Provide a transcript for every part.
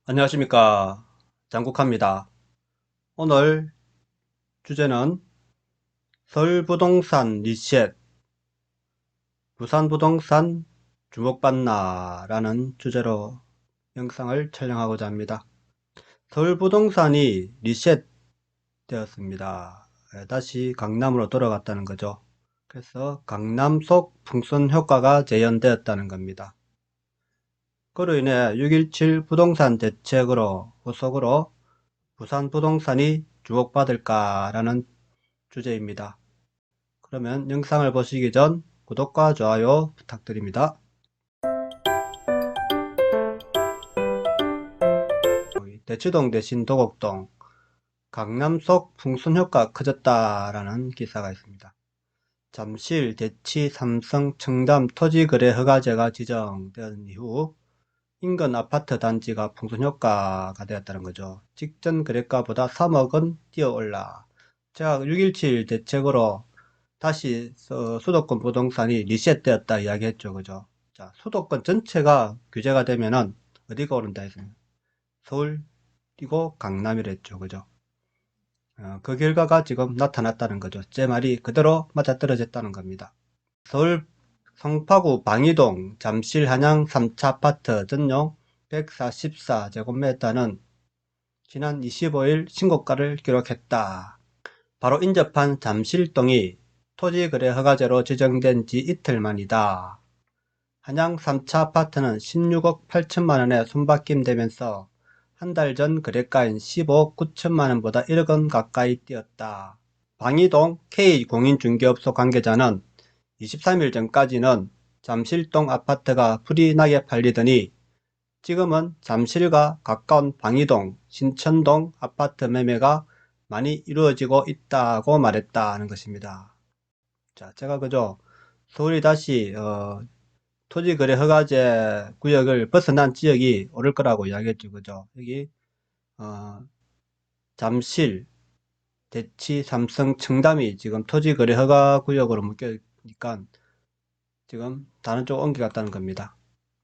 안녕하십니까. 장국합니다. 오늘 주제는 서울부동산 리셋, 부산부동산 주목받나 라는 주제로 영상을 촬영하고자 합니다. 서울부동산이 리셋되었습니다. 다시 강남으로 돌아갔다는 거죠. 그래서 강남 속 풍선 효과가 재현되었다는 겁니다. 그로 인해 6.17 부동산 대책으로 후속으로 부산 부동산이 주목받을까라는 주제입니다. 그러면 영상을 보시기 전 구독과 좋아요 부탁드립니다. 대치동 대신 도곡동, 강남 속 풍선 효과 커졌다라는 기사가 있습니다. 잠실, 대치, 삼성, 청담 토지거래 허가제가 지정된 이후 인근 아파트 단지가 풍선 효과가 되었다는 거죠. 직전 거래가보다 3억 원 뛰어올라. 제가 6.17 대책으로 다시 수도권 부동산이 리셋되었다 이야기했죠. 그죠? 자, 수도권 전체가 규제가 되면은 어디가 오른다 했습니다. 서울이고 강남이랬죠. 그죠? 그 결과가 지금 나타났다는 거죠. 제 말이 그대로 맞아떨어졌다는 겁니다. 서울 성파구 방이동 잠실 한양 3차 아파트 전용 144제곱미터는 지난 25일 신고가를 기록했다. 바로 인접한 잠실동이 토지거래 허가제로 지정된 지 이틀 만이다. 한양 3차 아파트는 16억 8천만원에 손바뀜되면서 한 달 전 거래가인 15억 9천만원보다 1억 원 가까이 뛰었다. 방이동 K공인중개업소 관계자는 23일 전까지는 잠실동 아파트가 불이 나게 팔리더니 지금은 잠실과 가까운 방이동, 신천동 아파트 매매가 많이 이루어지고 있다고 말했다는 것입니다. 자, 제가 그죠? 서울이 다시 토지거래 허가제 구역을 벗어난 지역이 오를 거라고 이야기했죠. 그죠? 여기 잠실, 대치, 삼성, 청담이 지금 토지거래 허가 구역으로 묶여니까 지금 다른 쪽 옮겨갔다는 겁니다.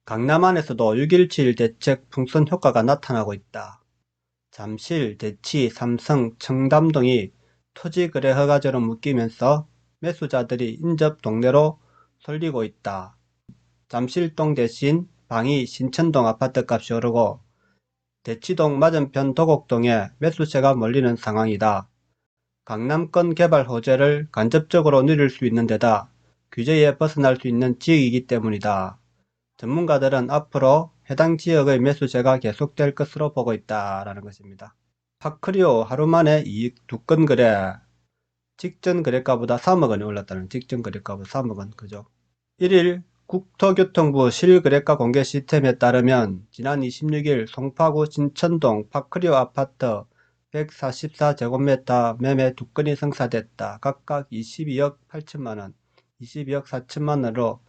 강남 안에서도 6.17 대책 풍선 효과가 나타나고 있다. 잠실, 대치, 삼성, 청담 등이 토지거래 허가제로 묶이면서 매수자들이 인접 동네로 쏠리고 있다. 잠실동 대신 방이 신천동 아파트값이 오르고 대치동 맞은편 도곡동에 매수세가 몰리는 상황이다. 강남권 개발 호재를 간접적으로 누릴 수 있는 데다 규제에 벗어날 수 있는 지역이기 때문이다. 전문가들은 앞으로 해당 지역의 매수세가 계속될 것으로 보고 있다라는 것입니다. 파크리오 하루 만에 이익 2건 거래, 직전 거래가보다 3억 원이 올랐다는, 직전 거래가보다 3억 원, 그죠? 1일 국토교통부 실거래가 공개 시스템에 따르면 지난 26일 송파구 신천동 파크리오 아파트 144제곱미터 매매 2건이 성사됐다. 각각 22억 8천만원, 22억 4천만원으로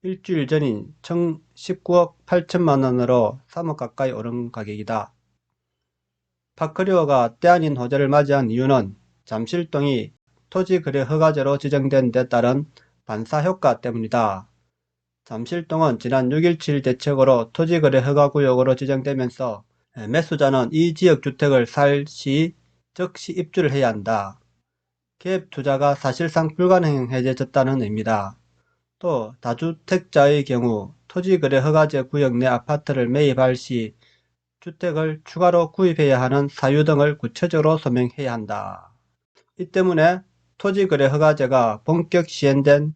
일주일 전인 19억 8천만원으로 3억 가까이 오른 가격이다. 파크리오가 때 아닌 호재를 맞이한 이유는 잠실동이 토지거래 허가제로 지정된 데 따른 반사효과 때문이다. 잠실동은 지난 6.17 대책으로 토지거래 허가구역으로 지정되면서 매수자는 이 지역 주택을 살 시 즉시 입주를 해야 한다. 갭투자가 사실상 불가능해졌다는 의미다. 또 다주택자의 경우 토지거래 허가제 구역 내 아파트를 매입할 시 주택을 추가로 구입해야 하는 사유 등을 구체적으로 소명해야 한다. 이 때문에 토지거래 허가제가 본격 시행된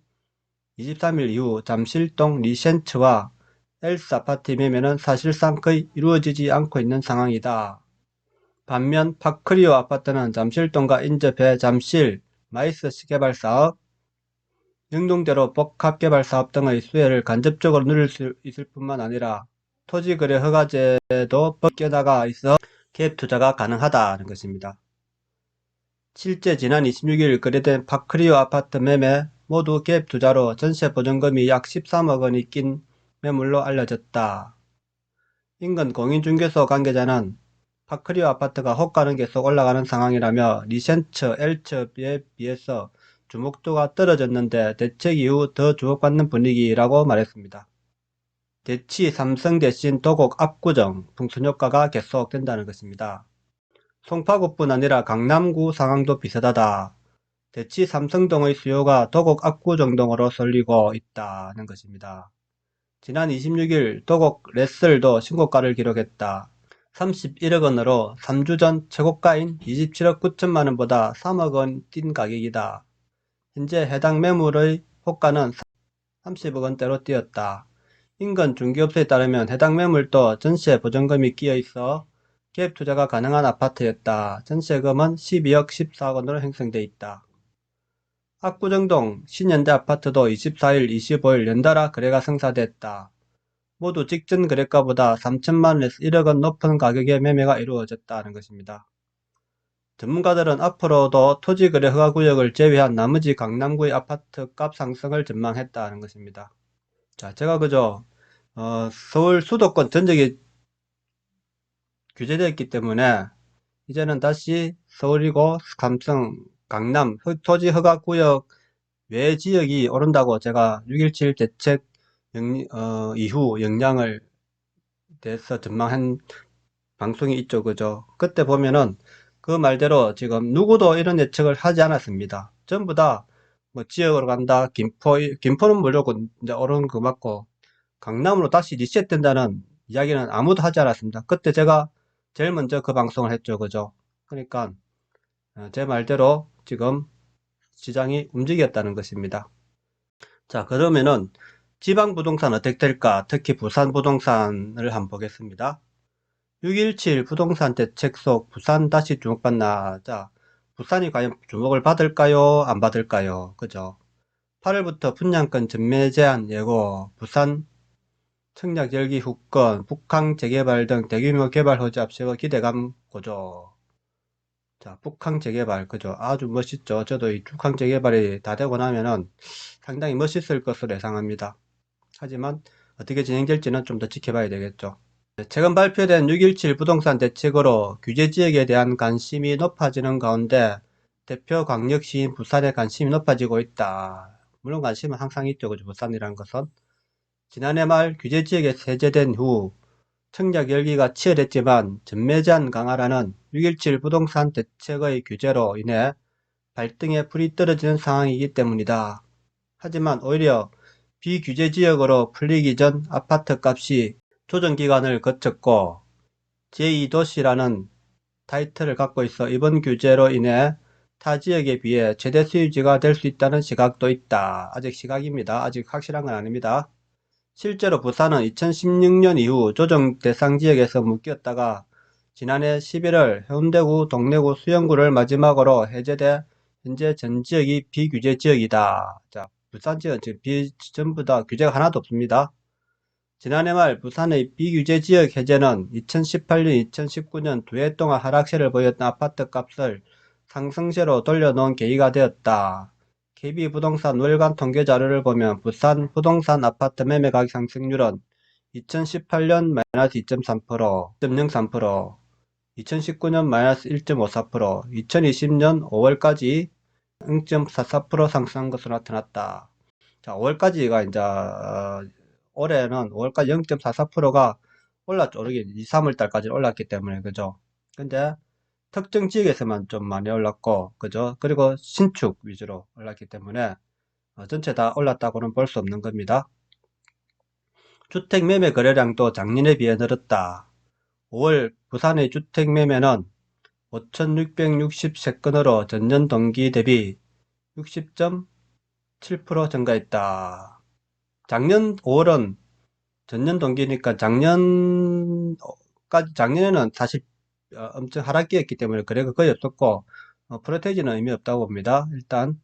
23일 이후 잠실동 리센츠와 엘스 아파트 매매는 사실상 거의 이루어지지 않고 있는 상황이다. 반면 파크리오 아파트는 잠실동과 인접해 잠실, 마이스 시개발사업, 영동대로 복합개발사업 등의 수혜를 간접적으로 누릴 수 있을 뿐만 아니라 토지거래 허가제도 벗겨나가 있어 갭투자가 가능하다는 것입니다. 실제 지난 26일 거래된 파크리오 아파트 매매 모두 갭투자로 전세보증금이 약 13억 원이 낀 매물로 알려졌다. 인근 공인중개소 관계자는 파크리오 아파트가 호가는 계속 올라가는 상황이라며 리센츠, 엘츠에 비해서 주목도가 떨어졌는데 대책 이후 더 주목받는 분위기라고 말했습니다. 대치 삼성 대신 도곡 압구정 풍선 효과가 계속된다는 것입니다. 송파구뿐 아니라 강남구 상황도 비슷하다. 대치 삼성동의 수요가 도곡 압구정 등으로 쏠리고 있다는 것입니다. 지난 26일 도곡 레슬도 신고가를 기록했다. 31억 원으로 3주 전 최고가인 27억 9천만 원보다 3억 원 뛴 가격이다. 현재 해당 매물의 호가는 30억 원대로 뛰었다. 인근 중개업소에 따르면 해당 매물도 전세 보증금이 끼어 있어 갭 투자가 가능한 아파트였다. 전세금은 12억 14억 원으로 형성돼 있다. 압구정동 신현대 아파트도 24일, 25일 연달아 거래가 성사됐다. 모두 직전 거래가보다 3천만 원에서 1억 원 높은 가격의 매매가 이루어졌다는 것입니다. 전문가들은 앞으로도 토지거래 허가구역을 제외한 나머지 강남구의 아파트 값 상승을 전망했다는 것입니다. 자, 제가 그저 서울 수도권 전역이 규제되었기 때문에 이제는 다시 서울이고 삼성, 강남 토지 허가구역 외 지역이 오른다고 제가 6.17 대책 이후 역량을 대해서 전망한 방송이 있죠. 그죠? 그때 보면은 그 말대로 지금 누구도 이런 예측을 하지 않았습니다. 전부 다 뭐 지역으로 간다. 김포는 무조건 이제 오른 거 맞고 강남으로 다시 리셋된다는 이야기는 아무도 하지 않았습니다. 그때 제가 제일 먼저 그 방송을 했죠. 그죠? 그러니까 제 말대로 지금 시장이 움직였다는 것입니다. 자, 그러면은 지방 부동산 어떻게 될까? 특히 부산 부동산을 한번 보겠습니다. 6.17 부동산 대책 속 부산 다시 주목받나? 자, 부산이 과연 주목을 받을까요? 안 받을까요? 그죠? 8월부터 분양권 전매 제한 예고, 부산 청약 열기 후권, 북항 재개발 등 대규모 개발 호재 앞세워 기대감 고조. 자, 북항 재개발, 그죠? 아주 멋있죠? 저도 이 북항 재개발이 다 되고 나면은 상당히 멋있을 것으로 예상합니다. 하지만 어떻게 진행될지는 좀 더 지켜봐야 되겠죠. 최근 발표된 6.17 부동산 대책으로 규제지역에 대한 관심이 높아지는 가운데 대표 광역시인 부산의 관심이 높아지고 있다. 물론 관심은 항상 있죠. 그죠? 부산이라는 것은. 지난해 말 규제지역에 세제된 후 청약 열기가 치열했지만 전매 제한 강화라는 6.17 부동산 대책의 규제로 인해 발등에 불이 떨어지는 상황이기 때문이다. 하지만 오히려 비규제 지역으로 풀리기 전 아파트 값이 조정기간을 거쳤고 제2도시라는 타이틀을 갖고 있어 이번 규제로 인해 타 지역에 비해 최대 수요지가 될 수 있다는 시각도 있다. 아직 시각입니다. 아직 확실한 건 아닙니다. 실제로 부산은 2016년 이후 조정 대상 지역에서 묶였다가 지난해 11월 해운대구, 동래구, 수영구를 마지막으로 해제돼 현재 전 지역이 비규제 지역이다. 자, 부산 지역은 지금 전부 다 규제가 하나도 없습니다. 지난해 말 부산의 비규제 지역 해제는 2018년, 2019년 두 해 동안 하락세를 보였던 아파트 값을 상승세로 돌려놓은 계기가 되었다. KB부동산 월간 통계 자료를 보면 부산 부동산 아파트 매매 가격 상승률은 2018년 마이너스 2.3%, 2.03%, 2019년 마이너스 1.54%, 2020년 5월까지 0.44% 상승한 것으로 나타났다. 자, 5월까지가 이제 올해는 5월까지 0.44%가 올랐죠. 오르긴 2, 3월 달까지 올랐기 때문에 그죠. 근데 특정 지역에서만 좀 많이 올랐고 그죠. 그리고 신축 위주로 올랐기 때문에 전체 다 올랐다고는 볼 수 없는 겁니다. 주택 매매 거래량도 작년에 비해 늘었다. 5월 부산의 주택 매매는 5,663건으로 전년 동기 대비 60.7% 증가했다. 작년 5월은 전년 동기니까 작년에는 사실 엄청 하락기였기 때문에 거래가 거의 없었고 프로테이지는 의미 없다고 봅니다. 일단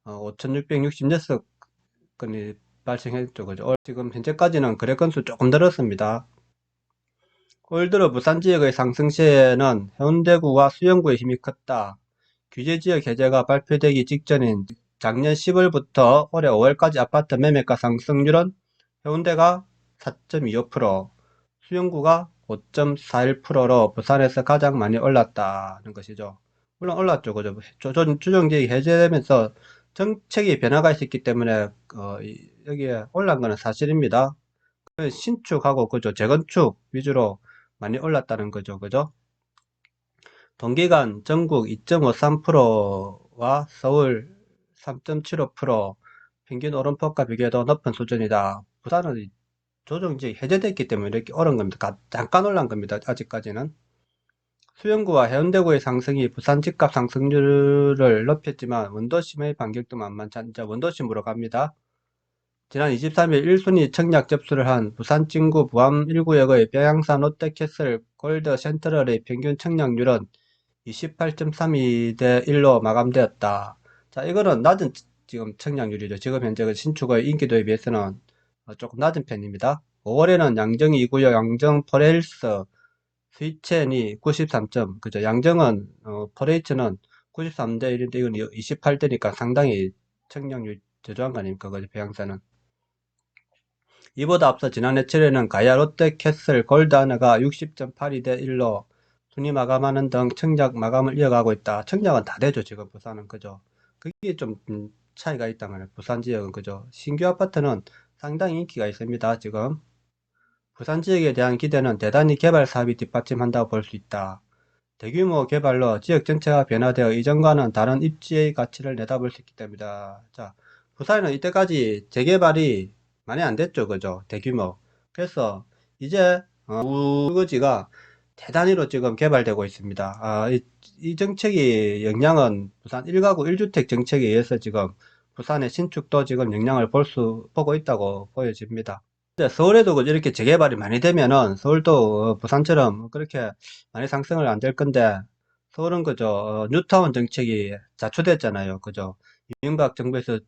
5,666건이 발생했죠. 그죠? 지금 현재까지는 거래 건수 조금 늘었습니다. 올 들어 부산 지역의 상승세에는 해운대구와 수영구의 힘이 컸다. 규제지역 해제가 발표되기 직전인 작년 10월부터 올해 5월까지 아파트 매매가 상승률은 해운대가 4.25%, 수영구가 5.41%로 부산에서 가장 많이 올랐다는 것이죠. 물론 올랐죠. 그죠? 조정지역이 해제되면서 정책이 변화가 있었기 때문에 여기에 올란 것은 사실입니다. 신축하고 그죠 재건축 위주로 많이 올랐다는 거죠. 그죠? 동기간 전국 2.53%와 서울 3.75% 평균 오름폭과 비교해도 높은 수준이다. 부산은 조정지 해제됐기 때문에 이렇게 오른 겁니다. 잠깐 올란 겁니다. 아직까지는. 수영구와 해운대구의 상승이 부산 집값 상승률을 높였지만 원도심의 반격도 만만치 않죠. 원도심으로 갑니다. 지난 23일 1순위 청약 접수를 한 부산 진구 부암 1구역의 평양산 롯데캐슬 골드 센트럴의 평균 청약률은 28.32대 1로 마감되었다. 자, 이거는 낮은 지금 청약률이죠. 지금 현재 그 신축의 인기도에 비해서는 조금 낮은 편입니다. 5월에는 양정 2구역 양정 포레일스 스위첸이 93점, 그죠? 양정은, 포레이츠는 93대 1인데 이건 28대니까 상당히 청약률 저조한 거 아닙니까? 그죠? 배양사는. 이보다 앞서 지난해 7월에는 가야 롯데캐슬 골드 하나가 60.82대 1로 순위 마감하는 등 청약 마감을 이어가고 있다. 청약은 다 되죠, 지금 부산은. 그죠? 그게 좀 차이가 있다면 부산 지역은 그죠? 신규 아파트는 상당히 인기가 있습니다, 지금. 부산 지역에 대한 기대는 대단히 개발 사업이 뒷받침한다고 볼 수 있다. 대규모 개발로 지역 전체가 변화되어 이전과는 다른 입지의 가치를 내다볼 수 있기 때문이다. 자, 부산에는 이때까지 재개발이 많이 안 됐죠, 그죠? 대규모. 그래서 이제 우거지가 대단히로 지금 개발되고 있습니다. 이 정책이 영향은 부산 1가구 1주택 정책에 의해서 지금 부산의 신축도 지금 영향을 보고 있다고 보여집니다. 서울에도 이렇게 재개발이 많이 되면은 서울도 부산처럼 그렇게 많이 상승을 안 될 건데 서울은 그저 뉴타운 정책이 자초됐잖아요. 그죠? 이명박 정부에서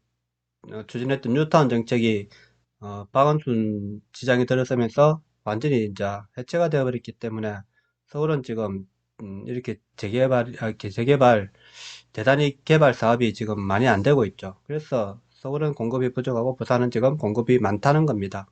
추진했던 뉴타운 정책이 박원순 지장이 들어서면서 완전히 이제 해체가 되어버렸기 때문에 서울은 지금 이렇게 재개발 대단히 개발 사업이 지금 많이 안 되고 있죠. 그래서 서울은 공급이 부족하고 부산은 지금 공급이 많다는 겁니다.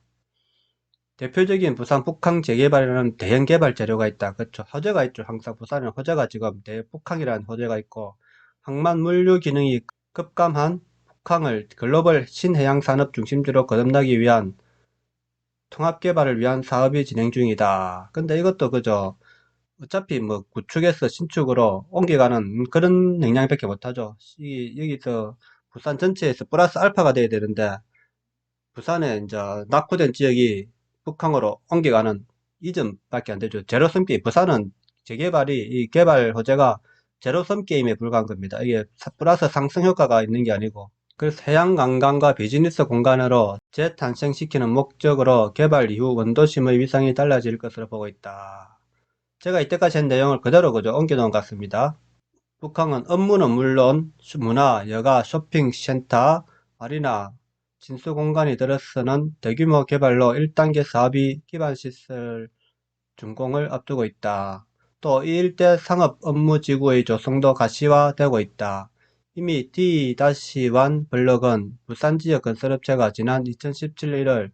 대표적인 부산 북항 재개발에는 대형 개발 재료가 있다. 그렇죠. 허재가 있죠. 항상 부산은 허재가 지금 대북항이라는 허재가 있고 항만 물류 기능이 급감한 북항을 글로벌 신해양 산업 중심지로 거듭나기 위한 통합 개발을 위한 사업이 진행 중이다. 근데 이것도 그죠. 어차피 뭐 구축에서 신축으로 옮겨가는 그런 영향밖에 못하죠. 여기서 부산 전체에서 플러스 알파가 돼야 되는데 부산에 이제 낙후된 지역이 북항으로 옮겨가는 이점밖에 안 되죠. 제로섬 게임. 부산은 재개발이 이 개발 호재가 제로섬 게임에 불과한 겁니다. 이게 플러스 상승 효과가 있는 게 아니고. 그래서 해양 관광과 비즈니스 공간으로 재탄생시키는 목적으로 개발 이후 원도심의 위상이 달라질 것으로 보고 있다. 제가 이때까지 한 내용을 그대로 그저 옮겨놓은 것 같습니다. 북항은 업무는 물론 문화, 여가, 쇼핑 센터, 마리나, 진수 공간이 들어서는 대규모 개발로 1단계 사업이 기반 시설 준공을 앞두고 있다. 또 이 일대 상업 업무 지구의 조성도 가시화되고 있다. 이미 D-1 블록은 부산 지역 건설업체가 지난 2017년 1월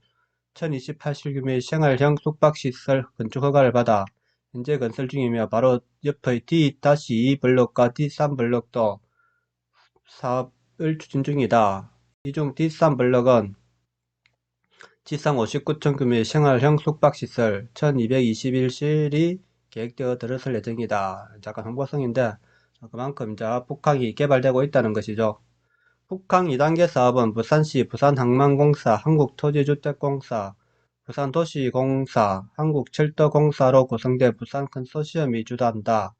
1028실 규모의 생활형 숙박시설 건축 허가를 받아 현재 건설 중이며 바로 옆의 D-2 블록과 D3 블록도 사업을 추진 중이다. 이 중 D3 블록은 지상 59층 규모의 생활형 숙박시설 1221실이 계획되어 들어설 예정이다. 잠깐 홍보성인데 그만큼 이제 북항이 개발되고 있다는 것이죠. 북항 2단계 사업은 부산시 부산항만공사, 한국토지주택공사, 부산도시공사, 한국철도공사로 구성된 부산 컨소시엄이 주도한다.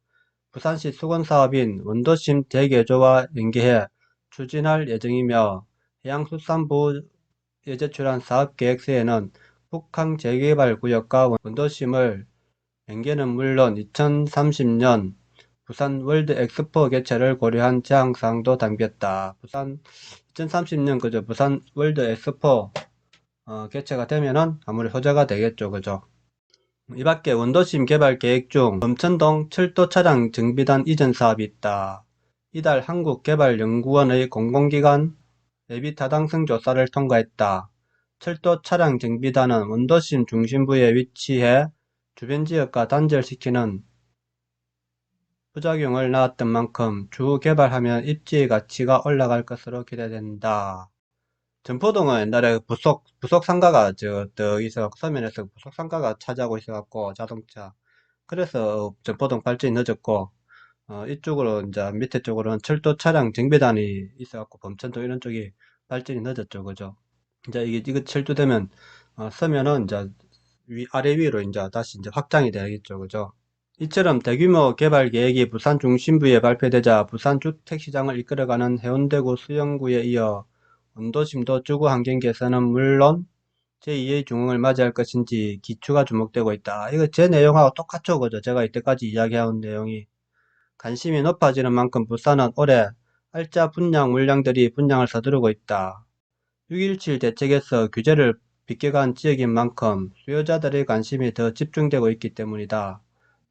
부산시 수건사업인 원도심 대개조와 연계해 추진할 예정이며 해양수산부에 제출한 사업계획서에는 북항 재개발구역과 원도심을 연계는 물론 2030년 부산 월드 엑스포 개최를 고려한 제항사항도 담겼다. 2030년 그죠? 부산 월드 엑스포 개최가 되면은 아무리 호재가 되겠죠. 그죠? 이 밖에 원도심 개발 계획 중 범천동 철도 차량 정비단 이전 사업이 있다. 이달 한국개발연구원의 공공기관 예비 타당성 조사를 통과했다. 철도 차량 정비단은 원도심 중심부에 위치해 주변 지역과 단절시키는 부작용을 낳았던 만큼 추후 개발하면 입지의 가치가 올라갈 것으로 기대된다. 전포동은 옛날에 부속 상가가 더 있어 서면에서 부속 상가가 차지하고 있어갖고 자동차. 그래서 전포동 발전이 늦었고, 이쪽으로 이제 밑에 쪽으로는 철도 차량 정비단이 있어갖고 범천도 이런 쪽이 발전이 늦었죠, 그죠? 이제 이거 철도되면 서면은 이제 아래 위로 이제 다시 이제 확장이 되겠죠, 그죠? 이처럼 대규모 개발 계획이 부산 중심부에 발표되자 부산 주택시장을 이끌어가는 해운대구 수영구에 이어 원도심도 주거 환경 개선은 물론 제2의 중흥을 맞이할 것인지 기추가 주목되고 있다. 이거 제 내용하고 똑같죠, 그죠? 제가 이때까지 이야기해온 내용이. 관심이 높아지는 만큼 부산은 올해 알짜 분양 물량들이 분양을 서두르고 있다. 6.17 대책에서 규제를 비껴간 지역인 만큼 수요자들의 관심이 더 집중되고 있기 때문이다.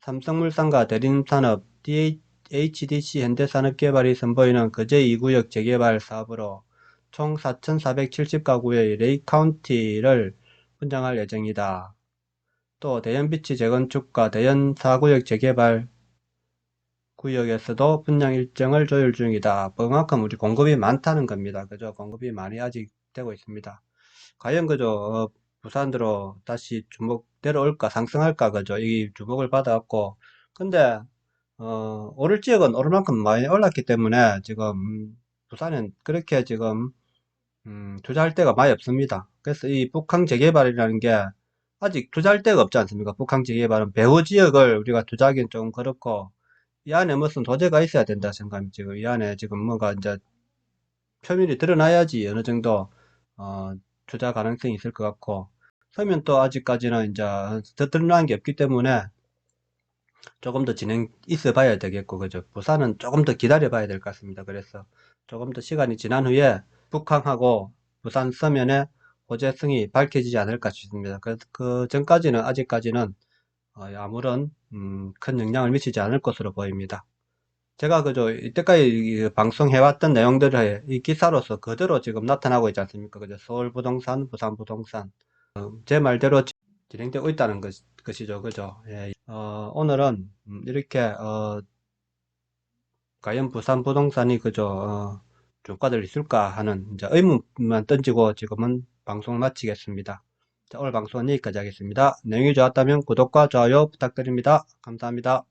삼성물산과 대림산업, HDC 현대산업개발이 선보이는 거제 2구역 재개발 사업으로 총 4,470가구의 레이카운티를 분양할 예정이다. 또 대연비치 재건축과 대연 4구역 재개발 구역에서도 분양 일정을 조율 중이다. 그만큼 우리 공급이 많다는 겁니다. 그죠? 공급이 많이 아직 되고 있습니다. 과연 그죠? 부산으로 다시 주목 내려올까 상승할까 그죠? 이 주목을 받아왔고 근데 오를 지역은 오를 만큼 많이 올랐기 때문에 지금 부산은 그렇게 지금 투자할 데가 많이 없습니다. 그래서 이 북항 재개발이라는 게 아직 투자할 데가 없지 않습니까? 북항 재개발은 배후 지역을 우리가 투자하기는 좀 그렇고 이 안에 무슨 도제가 있어야 된다 생각합니다. 지금 이 안에 지금 뭔가 이제 표면이 드러나야지 어느 정도 어, 투자 가능성이 있을 것 같고 서면 또 아직까지는 이제 더 드러난 게 없기 때문에 조금 더 진행 있어 봐야 되겠고 그죠. 부산은 조금 더 기다려 봐야 될 것 같습니다. 그래서 조금 더 시간이 지난 후에 북항하고 부산 서면의 호재성이 밝혀지지 않을까 싶습니다. 그 전까지는 아직까지는 아무런 큰 영향을 미치지 않을 것으로 보입니다. 제가 그저 이때까지 방송해왔던 내용들을 이 기사로서 그대로 지금 나타나고 있지 않습니까? 그죠? 서울부동산, 부산부동산. 제 말대로 진행되고 있다는 것이죠. 그죠? 예. 오늘은 이렇게, 과연 부산부동산이 그저, 주가를 있을까 하는 이제 의문만 던지고 지금은 방송을 마치겠습니다. 자, 오늘 방송은 여기까지 하겠습니다. 내용이 좋았다면 구독과 좋아요 부탁드립니다. 감사합니다.